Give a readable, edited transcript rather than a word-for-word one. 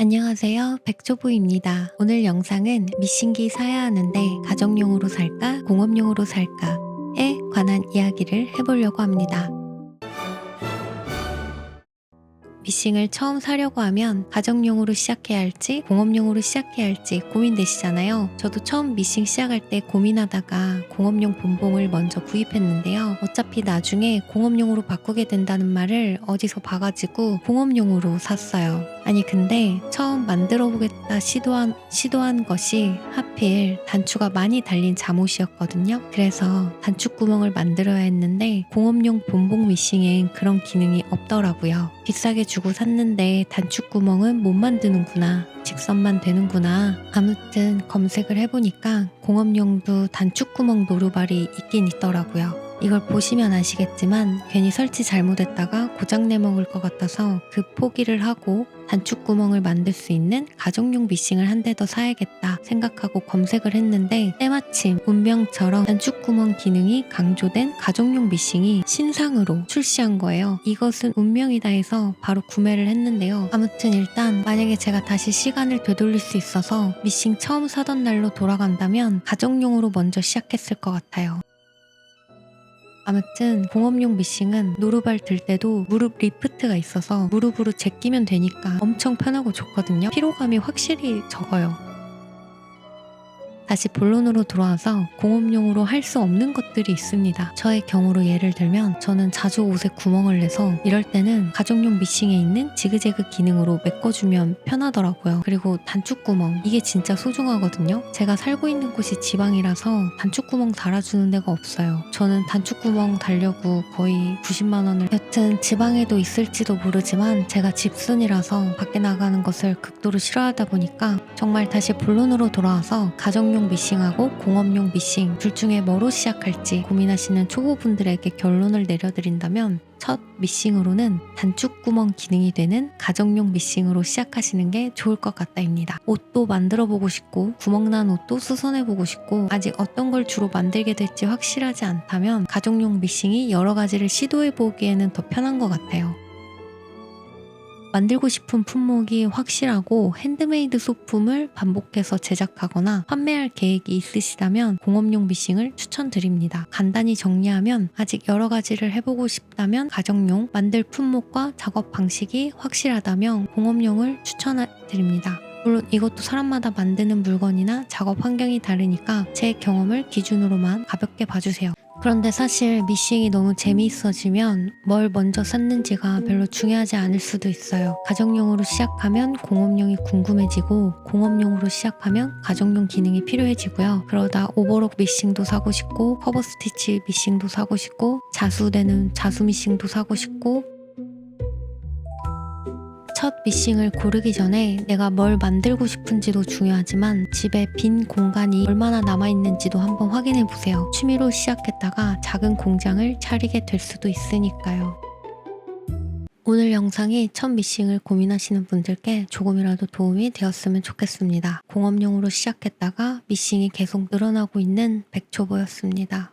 안녕하세요. 백조부입니다. 오늘 영상은 미싱기 사야 하는데 가정용으로 살까 공업용으로 살까에 관한 이야기를 해보려고 합니다. 미싱을 처음 사려고 하면 가정용으로 시작해야 할지 공업용으로 시작해야 할지 고민되시잖아요. 저도 처음 미싱 시작할 때 고민하다가 공업용 본봉을 먼저 구입했는데요. 어차피 나중에 공업용으로 바꾸게 된다는 말을 어디서 봐가지고 공업용으로 샀어요. 아니 근데 처음 만들어 보겠다 시도한 것이 하필 단추가 많이 달린 잠옷이었거든요. 그래서 단추구멍을 만들어야 했는데 공업용 본봉 미싱엔 그런 기능이 없더라고요. 비싸게 주고 샀는데 단추구멍은 못 만드는구나. 직선만 되는구나. 아무튼 검색을 해보니까 공업용도 단추구멍 노루발이 있긴 있더라고요. 이걸 보시면 아시겠지만 괜히 설치 잘못했다가 고장 내먹을 것 같아서 급 포기를 하고 단추구멍을 만들 수 있는 가정용 미싱을 한 대 더 사야겠다 생각하고 검색을 했는데 때마침 운명처럼 단추구멍 기능이 강조된 가정용 미싱이 신상으로 출시한 거예요. 이것은 운명이다 해서 바로 구매를 했는데요. 아무튼 일단 만약에 제가 다시 시간을 되돌릴 수 있어서 미싱 처음 사던 날로 돌아간다면 가정용으로 먼저 시작했을 것 같아요. 아무튼 공업용 미싱은 노루발 들 때도 무릎 리프트가 있어서 무릎으로 제끼면 되니까 엄청 편하고 좋거든요. 피로감이 확실히 적어요. 다시 본론으로 돌아와서 공업용으로 할 수 없는 것들이 있습니다. 저의 경우로 예를 들면 저는 자주 옷에 구멍을 내서 이럴 때는 가정용 미싱에 있는 지그재그 기능으로 메꿔주면 편하더라고요. 그리고 단추구멍 이게 진짜 소중하거든요. 제가 살고 있는 곳이 지방이라서 단추구멍 달아주는 데가 없어요. 저는 단추구멍 달려고 거의 90만 원을 여튼 지방에도 있을지도 모르지만 제가 집순이라서 밖에 나가는 것을 극도로 싫어하다 보니까 정말 다시 본론으로 돌아와서 가정용 미싱하고 공업용 미싱 둘 중에 뭐로 시작할지 고민하시는 초보분들에게 결론을 내려드린다면 첫 미싱으로는 단추구멍 기능이 되는 가정용 미싱으로 시작하시는 게 좋을 것 같다입니다. 옷도 만들어 보고 싶고 구멍난 옷도 수선해 보고 싶고 아직 어떤 걸 주로 만들게 될지 확실하지 않다면 가정용 미싱이 여러 가지를 시도해 보기에는 더 편한 것 같아요. 만들고 싶은 품목이 확실하고 핸드메이드 소품을 반복해서 제작하거나 판매할 계획이 있으시다면 공업용 미싱을 추천드립니다. 간단히 정리하면 아직 여러 가지를 해보고 싶다면 가정용, 만들 품목과 작업 방식이 확실하다면 공업용을 추천드립니다. 물론 이것도 사람마다 만드는 물건이나 작업 환경이 다르니까 제 경험을 기준으로만 가볍게 봐주세요. 그런데 사실 미싱이 너무 재미있어지면 뭘 먼저 샀는지가 별로 중요하지 않을 수도 있어요. 가정용으로 시작하면 공업용이 궁금해지고 공업용으로 시작하면 가정용 기능이 필요해지고요. 그러다 오버록 미싱도 사고 싶고 커버 스티치 미싱도 사고 싶고 자수되는 자수 미싱도 사고 싶고 첫 미싱을 고르기 전에 내가 뭘 만들고 싶은지도 중요하지만 집에 빈 공간이 얼마나 남아있는지도 한번 확인해 보세요. 취미로 시작했다가 작은 공장을 차리게 될 수도 있으니까요. 오늘 영상이 첫 미싱을 고민하시는 분들께 조금이라도 도움이 되었으면 좋겠습니다. 공업용으로 시작했다가 미싱이 계속 늘어나고 있는 백초보였습니다.